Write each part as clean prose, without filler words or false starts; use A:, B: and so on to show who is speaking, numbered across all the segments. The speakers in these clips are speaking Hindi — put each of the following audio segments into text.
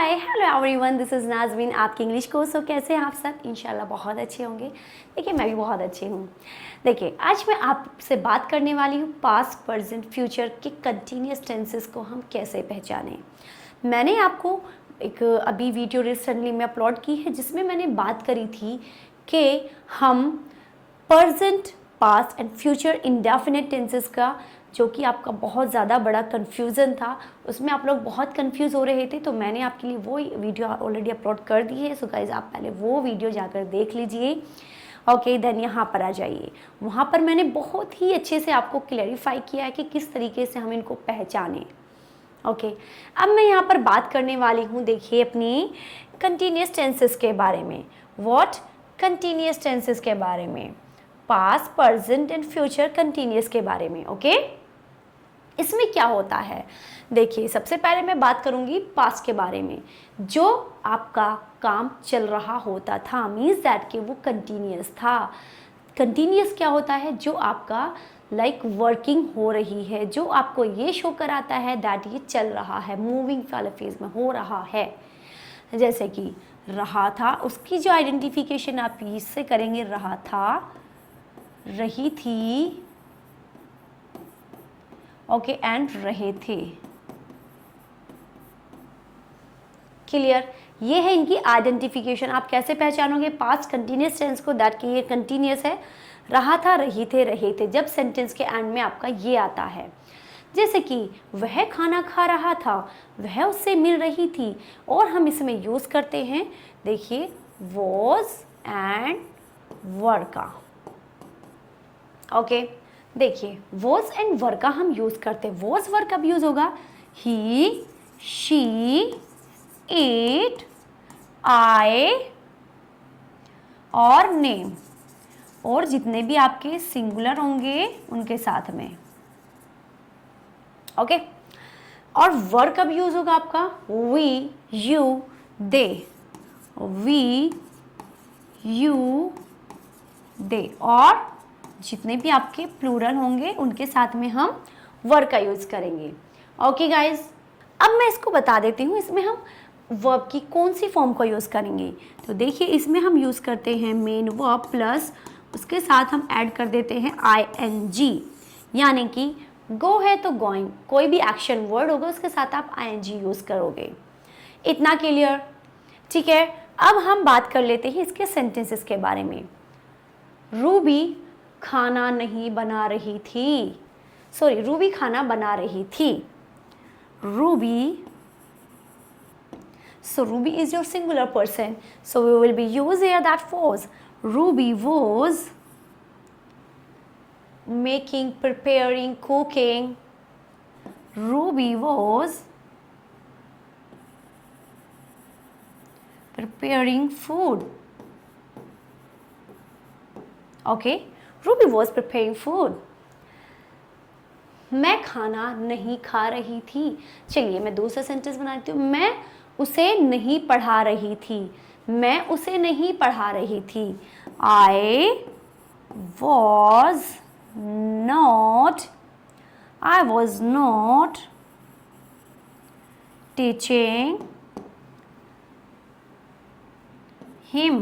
A: Hi hello everyone, this is Nazmin, आपकी इंग्लिश कोर्स। हो कैसे हैं आप सब? इंशाल्लाह बहुत अच्छे होंगे। देखिए मैं भी बहुत अच्छी हूँ। देखिए आज मैं आपसे बात करने वाली हूँ पास्ट, प्रेजेंट, फ्यूचर के कंटिन्यूस टेंसेस को हम कैसे पहचानें। मैंने आपको एक अभी वीडियो रिसेंटली में अपलोड की है जिसमें मैंने बात करी थी कि हम present, past and future indefinite tenses का, जो कि आपका बहुत ज़्यादा बड़ा कन्फ्यूज़न था, उसमें आप लोग बहुत कंफ्यूज हो रहे थे, तो मैंने आपके लिए वो वीडियो ऑलरेडी अपलोड कर दी है। सो गाइज आप पहले वो वीडियो जाकर देख लीजिए। ओके देन यहाँ पर आ जाइए। वहाँ पर मैंने बहुत ही अच्छे से आपको क्लैरिफाई किया है कि किस तरीके से हम इनको पहचानें। ओके अब मैं यहाँ पर बात करने वाली हूँ, देखिए अपनी कंटिन्यूस टेंसेस के बारे में। व्हाट? कंटिन्यूस टेंसेस के बारे में, past, present and future continuous के बारे में। ओके इसमें क्या होता है, देखिए सबसे पहले मैं बात करूंगी पास्ट के बारे में। जो आपका काम चल रहा होता था, मीन्स दैट कि वो कंटिन्यूस था। कंटिन्यूस क्या होता है? जो आपका लाइक वर्किंग हो रही है, जो आपको ये शो कराता है दैट ये चल रहा है, मूविंग वाले फेज में हो रहा है। जैसे कि रहा था, उसकी जो आइडेंटिफिकेशन आप इससे करेंगे, रहा था, रही थी, ओके एंड रहे थे। क्लियर? ये है इनकी आइडेंटिफिकेशन। आप कैसे पहचानोगे पास्ट कंटिन्यूस टेंस को, दैट कि ये कंटिन्यूस है। रहा था, रही थे, रहे थे, जब सेंटेंस के एंड में आपका ये आता है। जैसे कि वह खाना खा रहा था, वह उससे मिल रही थी, और हम इसमें यूज करते हैं, देखिए वॉज एंड वर का। ओके देखिए वॉज एंड वर का हम यूज करते हैं। वॉज वर कब यूज होगा? ही, शी, इट, आई और नेम, और जितने भी आपके सिंगुलर होंगे उनके साथ में। ओके और वर कब यूज होगा आपका? We, you, they. We, you, they, और जितने भी आपके प्लूरल होंगे उनके साथ में हम वर्ब का यूज करेंगे। ओके गाइज अब मैं इसको बता देती हूँ, इसमें हम वर्ब की कौन सी फॉर्म को यूज करेंगे। तो देखिए इसमें हम यूज करते हैं मेन वर्ब प्लस उसके साथ हम ऐड कर देते हैं ing, यानी कि गो है तो गोइंग, कोई भी एक्शन वर्ड होगा उसके साथ आप ing यूज करोगे। इतना क्लियर? ठीक है अब हम बात कर लेते हैं इसके सेंटेंसेस के बारे में। रूबी खाना नहीं बना रही थी, सॉरी रूबी खाना बना रही थी। Ruby, so Ruby is your singular person, so we will be use here that was. Ruby was making, preparing, cooking. Ruby was preparing food. Okay, Ruby was preparing food. मैं खाना नहीं खा रही थी। चलिए मैं दूसरा सेंटेंस बनाती हूँ। मैं उसे नहीं पढ़ा रही थी। मैं उसे नहीं पढ़ा रही थी। I was not teaching him.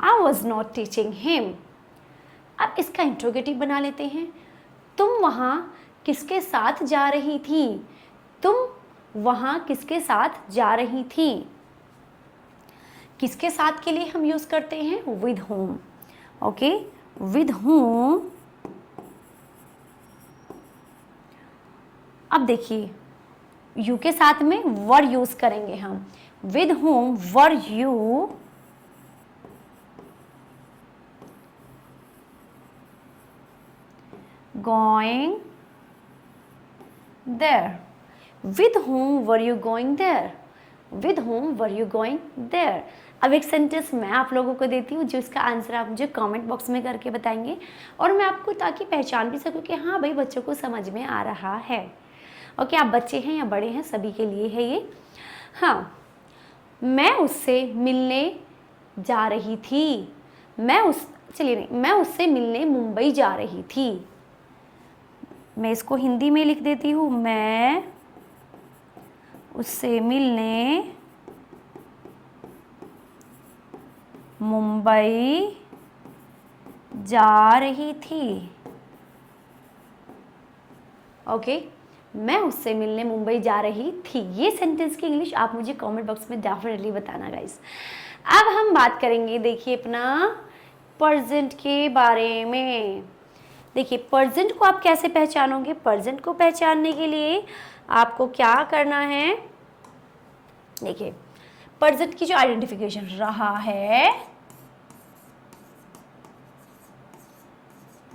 A: I was not teaching him. अब इसका इंट्रोगेटिव बना लेते हैं। तुम वहाँ किसके साथ जा रही थी? तुम वहाँ किसके साथ जा रही थी? किसके साथ के लिए हम यूज करते हैं? With home. Okay with home. अब देखिए यू के साथ में वर यूज करेंगे हम। With home were you going there? With whom were you going there? With whom were you going there? अब एक सेंटेंस मैं आप लोगों को देती हूँ जिसका आंसर आप मुझे कमेंट बॉक्स में करके बताएंगे, और मैं आपको ताकि पहचान भी सकूँ कि हाँ भाई बच्चों को समझ में आ रहा है। ओके आप बच्चे हैं या बड़े हैं, सभी के लिए है ये। हाँ मैं उससे मिलने जा रही थी। मैं उससे मिलने मुंबई जा रही थी। मैं इसको हिंदी में लिख देती हूँ। मैं उससे मिलने मुंबई जा रही थी। ओके, मैं उससे मिलने मुंबई जा रही थी। ये सेंटेंस की इंग्लिश आप मुझे कमेंट बॉक्स में डेफिनेटली बताना गाइस। अब हम बात करेंगे देखिए अपना प्रेजेंट के बारे में। देखिए प्रेजेंट को आप कैसे पहचानोगे? प्रेजेंट को पहचानने के लिए आपको क्या करना है? देखिए प्रेजेंट की जो आइडेंटिफिकेशन रहा है,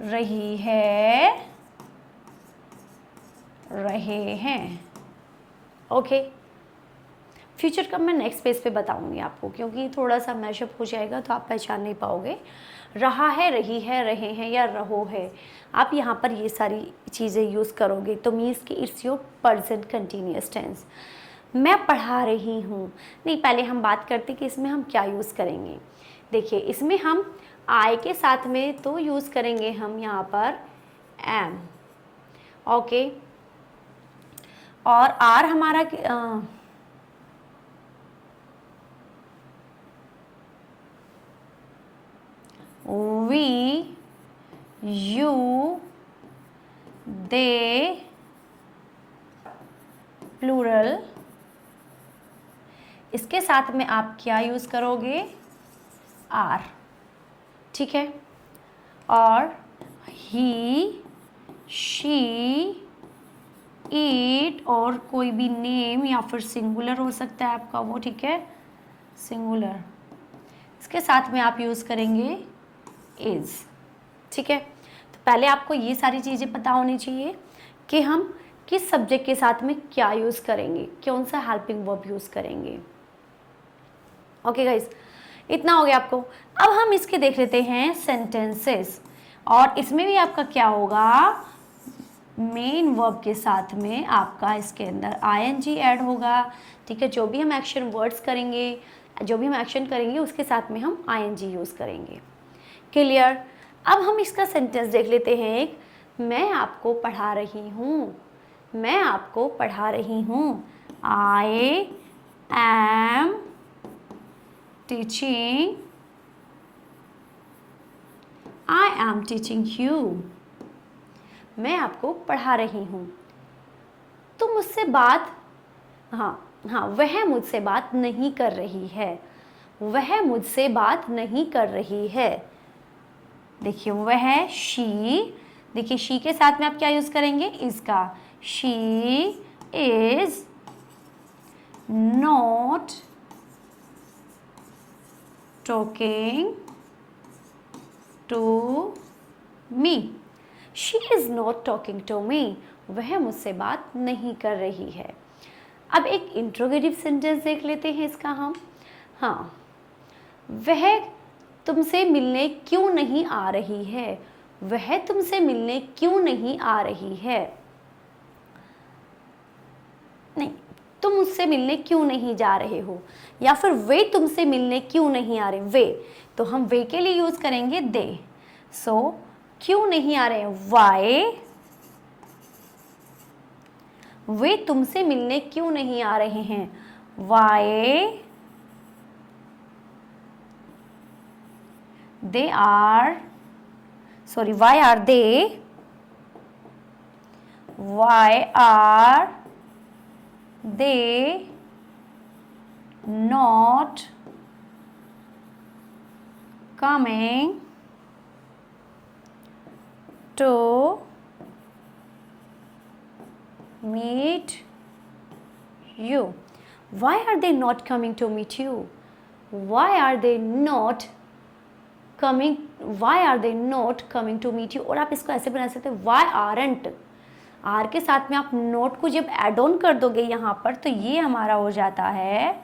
A: रही है, रहे हैं। ओके, फ्यूचर का मैं नेक्स्ट पेज पे बताऊंगी आपको, क्योंकि थोड़ा सा मैशअप हो जाएगा तो आप पहचान नहीं पाओगे। रहा है, रही है, रहे हैं या रहो है, आप यहाँ पर ये सारी चीज़ें यूज़ करोगे तो मीन्स कि it's your present continuous tense. मैं पढ़ा रही हूँ, नहीं, पहले हम बात करते कि इसमें हम क्या यूज़ करेंगे। देखिए इसमें हम आई के साथ में तो यूज़ करेंगे हम यहाँ पर एम। ओके, और आर हमारा वी, यू, दे, प्लूरल, इसके साथ में आप क्या यूज़ करोगे? आर, ठीक है। और ही, शी, इट, और कोई भी नेम या फिर सिंगुलर हो सकता है आपका वो, ठीक है, सिंगुलर, इसके साथ में आप यूज़ करेंगे इज, ठीक है। तो पहले आपको ये सारी चीज़ें पता होनी चाहिए कि हम किस सब्जेक्ट के साथ में क्या यूज़ करेंगे, कौन सा हेल्पिंग वर्ब यूज़ करेंगे। ओके गाइस, इतना हो गया आपको। अब हम इसके देख लेते हैं सेंटेंसेस, और इसमें भी आपका क्या होगा? मेन वर्ब के साथ में आपका इसके अंदर आईएनजी ऐड होगा, ठीक है। जो भी हम एक्शन वर्ड्स करेंगे, जो भी हम एक्शन करेंगे उसके साथ में हम आईएनजी यूज़ करेंगे। क्लियर? अब हम इसका सेंटेंस देख लेते हैं एक, मैं आपको पढ़ा रही हूँ, मैं आपको पढ़ा रही हूँ। I am teaching, I am teaching you, मैं आपको पढ़ा रही हूँ। तुम मुझसे बात, वह मुझसे बात नहीं कर रही है, वह मुझसे बात नहीं कर रही है। देखिए वह, शी, देखिए शी के साथ में आप क्या यूज़ करेंगे? इसका, she is not talking to me, she is not talking to me, वह मुझसे बात नहीं कर रही है। अब एक इंट्रोगेटिव सेंटेंस देख लेते हैं इसका हम। हाँ, वह तुमसे मिलने क्यों नहीं आ रही है, वह तुमसे मिलने क्यों नहीं आ रही है। नहीं, तुम मुझसे मिलने क्यों नहीं जा रहे हो, या फिर वे तुमसे मिलने क्यों नहीं आ रहे। वे, तो हम वे के लिए यूज करेंगे दे। सो क्यों नहीं आ रहे हैं? वाई, वे तुमसे मिलने क्यों नहीं आ रहे हैं? Why they are, sorry, why are they, why are they not coming to meet you? Why are they not coming to meet you? Why are they not coming, why are they not coming to meet you? और आप इसको ऐसे बना सकते हैं, why aren't, आर के साथ में आप नोट को जब एड ऑन कर दोगे यहाँ पर तो ये हमारा हो जाता है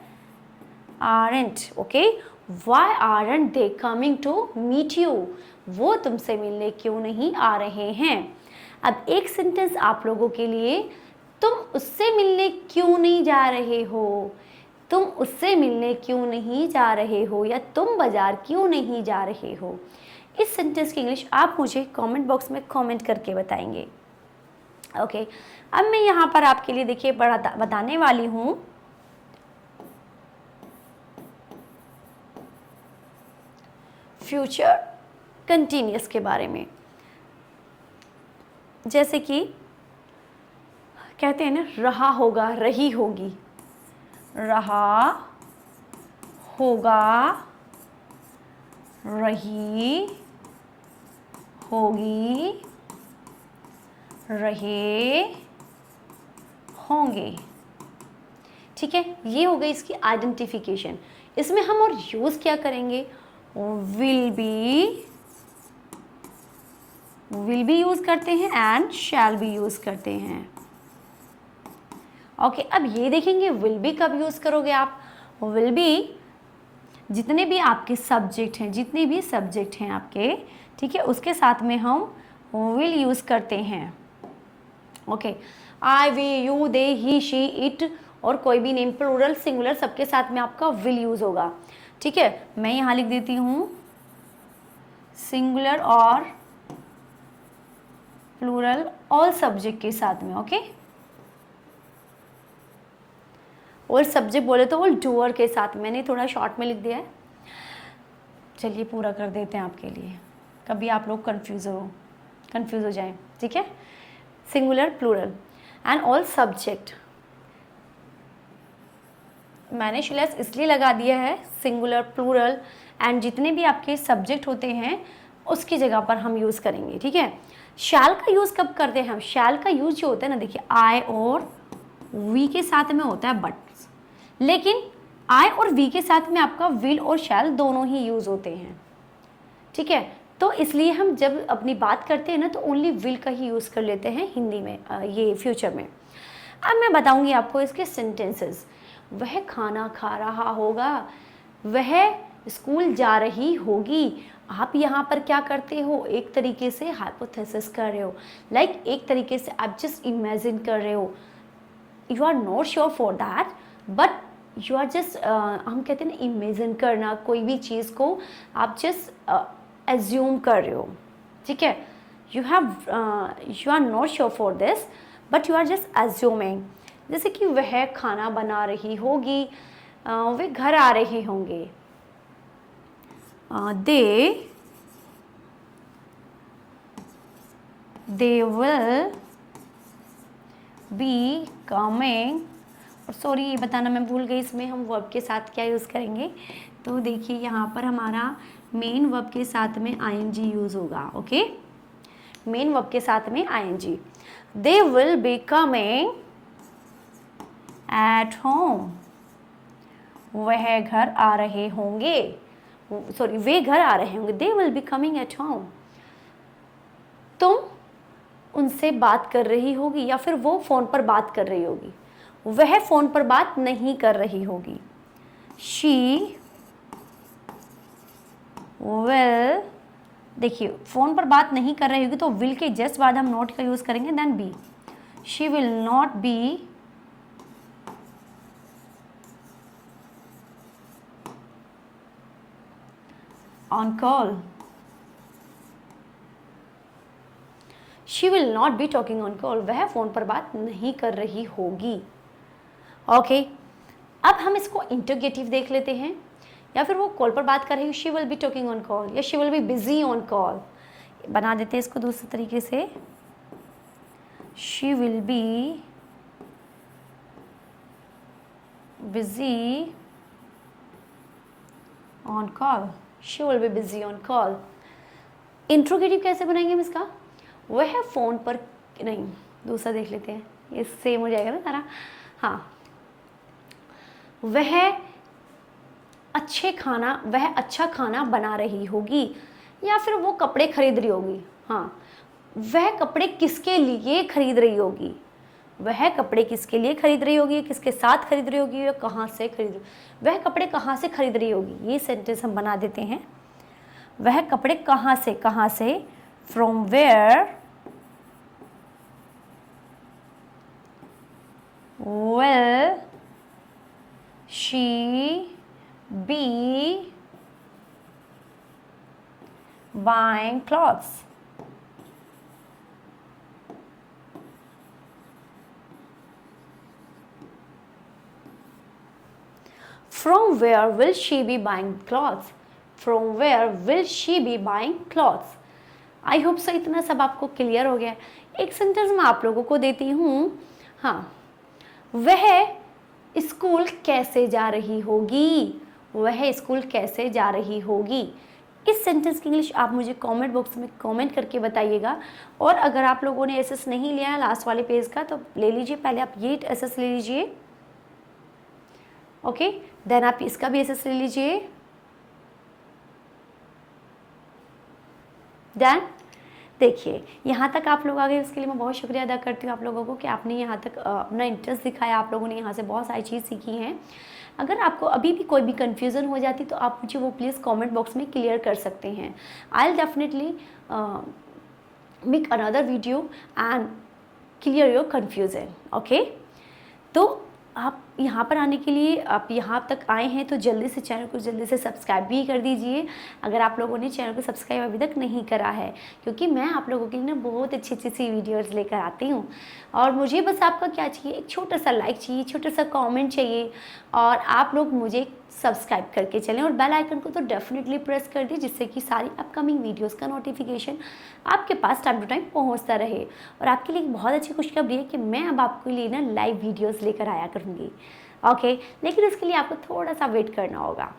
A: aren't, okay. why aren't they coming to meet you? वो तुमसे मिलने क्यों नहीं आ रहे हैं। अब एक सेंटेंस आप लोगों के लिए, तुम उससे मिलने क्यों नहीं जा रहे हो, तुम उससे मिलने क्यों नहीं जा रहे हो, या तुम बाजार क्यों नहीं जा रहे हो। इस सेंटेंस की इंग्लिश आप मुझे कमेंट बॉक्स में कमेंट करके बताएंगे। ओके, अब मैं यहाँ पर आपके लिए देखिए बताने वाली हूँ फ्यूचर कंटिन्यूस के बारे में, जैसे कि कहते हैं ना, रहा होगा, रही होगी, रहा होगा, रही होगी, रहे होंगे। ठीक है, ये हो गई इसकी आइडेंटिफिकेशन। इसमें हम और यूज़ क्या करेंगे, विल बी यूज़ करते हैं एंड शैल बी यूज़ करते हैं। ओके, अब ये देखेंगे विल बी कब यूज़ करोगे आप। विल बी जितने भी आपके सब्जेक्ट हैं, जितने भी सब्जेक्ट हैं आपके, ठीक है, उसके साथ में हम विल यूज़ करते हैं। Okay, I, we, you, they, he, she, it और कोई भी नेम, प्लूरल, सिंगुलर, सबके साथ में आपका विल यूज़ होगा। ठीक है, मैं यहाँ लिख देती हूँ सिंगुलर और प्लूरल ऑल सब्जेक्ट के साथ में। ओके, और सब्जेक्ट बोले तो ऑल डूअर के साथ, मैंने थोड़ा शॉर्ट में लिख दिया है। चलिए पूरा कर देते हैं आपके लिए, कभी आप लोग कंफ्यूज हो जाएं। ठीक है, singular, plural and all subject. मैंने श्लेष इसलिए लगा दिया है, सिंगुलर, प्लूरल एंड जितने भी आपके सब्जेक्ट होते हैं उसकी जगह पर हम यूज़ करेंगे। ठीक है, शैल का यूज़ कब करते हैं हम। शैल का यूज़ जो होता है ना, देखिए आई और वी के साथ में होता है बट, लेकिन आई और वी के साथ में आपका विल और शैल दोनों ही यूज़ होते हैं। ठीक है, तो इसलिए हम जब अपनी बात करते हैं ना तो ओनली विल का ही यूज़ कर लेते हैं हिंदी में, ये फ्यूचर में। अब मैं बताऊंगी आपको इसके सेंटेंसेस। वह खाना खा रहा होगा, वह स्कूल जा रही होगी। आप यहाँ पर क्या करते हो, एक तरीके से हाइपोथेसिस कर रहे हो, लाइक एक तरीके से आप जस्ट इमेजिन कर रहे हो। You are not sure for that, but you are just, हम कहते हैं ना इमेजिन करना, कोई भी चीज़ को आप जस्ट एज्यूम कर रहे हो। ठीक है, you are not sure for this but you are just assuming. जैसे कि वह खाना बना रही होगी, वे घर आ रहे होंगे, they will be coming। और सॉरी, ये बताना मैं भूल गई, इसमें हम वर्ब के साथ क्या यूज़ करेंगे। तो देखिए यहाँ पर हमारा मेन वर्ब के साथ में आईएनजी यूज़ होगा। ओके, मेन वर्ब के साथ में ING. they will be coming at home। वह घर आ रहे होंगे, सॉरी वे घर आ रहे होंगे, they will be coming at home। तुम उनसे बात कर रही होगी, या फिर वो फ़ोन पर बात कर रही होगी, वह फ़ोन पर बात नहीं कर रही होगी। she will, देखिए फ़ोन पर बात नहीं कर रही होगी तो will के जस्ट बाद हम नॉट का यूज़ करेंगे, then be. she will not be on call। she will not be talking on call। वह फ़ोन पर बात नहीं कर रही होगी। ओके, अब हम इसको इंटरोगेटिव देख लेते हैं। या फिर वो कॉल पर बात कर रही है, she will be talking on call, या she will be busy on call। बना देते हैं इसको दूसरे तरीके से, she will be busy on call, she will be busy on call। Interrogative कैसे बनाएंगे हम इसका, वह फ़ोन पर, नहीं दूसरा देख लेते हैं, ये सेम हो जाएगा ना सारा। हाँ, वह अच्छा खाना बना रही होगी, या फिर वो कपड़े खरीद रही होगी। हाँ, वह कपड़े किसके लिए खरीद रही होगी, वह कपड़े किसके लिए खरीद रही होगी, किसके साथ खरीद रही होगी, या कहाँ से खरीद, वह कपड़े कहाँ से खरीद रही होगी। ये सेंटेंस हम बना देते हैं, वह कपड़े कहाँ से, from where will she be buying clothes। From where will she be buying clothes? From where will she be buying clothes. I hope so इतना सब आपको क्लियर हो गया। एक सेंटेंस मैं आप लोगों को देती हूँ। हाँ, वह स्कूल कैसे जा रही होगी, वह स्कूल कैसे जा रही होगी। इस सेंटेंस की इंग्लिश आप मुझे कमेंट बॉक्स में कमेंट करके बताइएगा। और अगर आप लोगों ने एसएस नहीं लिया है लास्ट वाले पेज का तो ले लीजिए, पहले आप ये एसएस ले लीजिए, ओके, देन आप इसका भी एसएस ले लीजिए। देन देखिए यहाँ तक आप लोग आ गए, उसके लिए मैं बहुत शुक्रिया अदा करती हूँ आप लोगों को कि आपने यहाँ तक अपना इंटरेस्ट दिखाया। आप लोगों ने यहाँ से बहुत सारी चीज़ सीखी हैं। अगर आपको अभी भी कोई भी कन्फ्यूज़न हो जाती तो आप मुझे वो प्लीज़ कमेंट बॉक्स में क्लियर कर सकते हैं। I will definitely make another video and clear your confusion, okay. तो आप यहाँ पर आने के लिए, आप यहाँ तक आए हैं तो जल्दी से चैनल को जल्दी से सब्सक्राइब भी कर दीजिए अगर आप लोगों ने चैनल को सब्सक्राइब अभी तक नहीं करा है, क्योंकि मैं आप लोगों के लिए ना बहुत अच्छी अच्छी सी वीडियोस लेकर आती हूँ। और मुझे बस आपका क्या चाहिए, एक छोटा सा लाइक चाहिए, छोटा सा कमेंट चाहिए, और आप लोग मुझे सब्सक्राइब करके चलें और बेल आइकन को तो डेफिनेटली प्रेस कर दिए, जिससे कि सारी अपकमिंग वीडियोस का नोटिफिकेशन आपके पास टाइम टू टाइम पहुंचता रहे। और आपके लिए एक बहुत अच्छी खुशखबरी है कि मैं अब आपके लिए ना लाइव वीडियोस लेकर आया करूँगी, ओके। लेकिन उसके लिए आपको थोड़ा सा वेट करना होगा।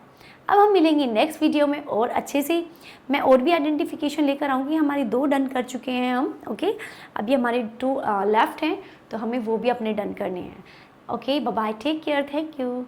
A: अब हम मिलेंगे नेक्स्ट वीडियो में और अच्छे से, मैं और भी आइडेंटिफिकेशन लेकर आऊँगी। हमारी 2 डन कर चुके हैं हम, ओके। अभी हमारे 2 लेफ्ट हैं, तो हमें वो भी अपने डन करने हैं, okay. Bye bye, take care, thank you.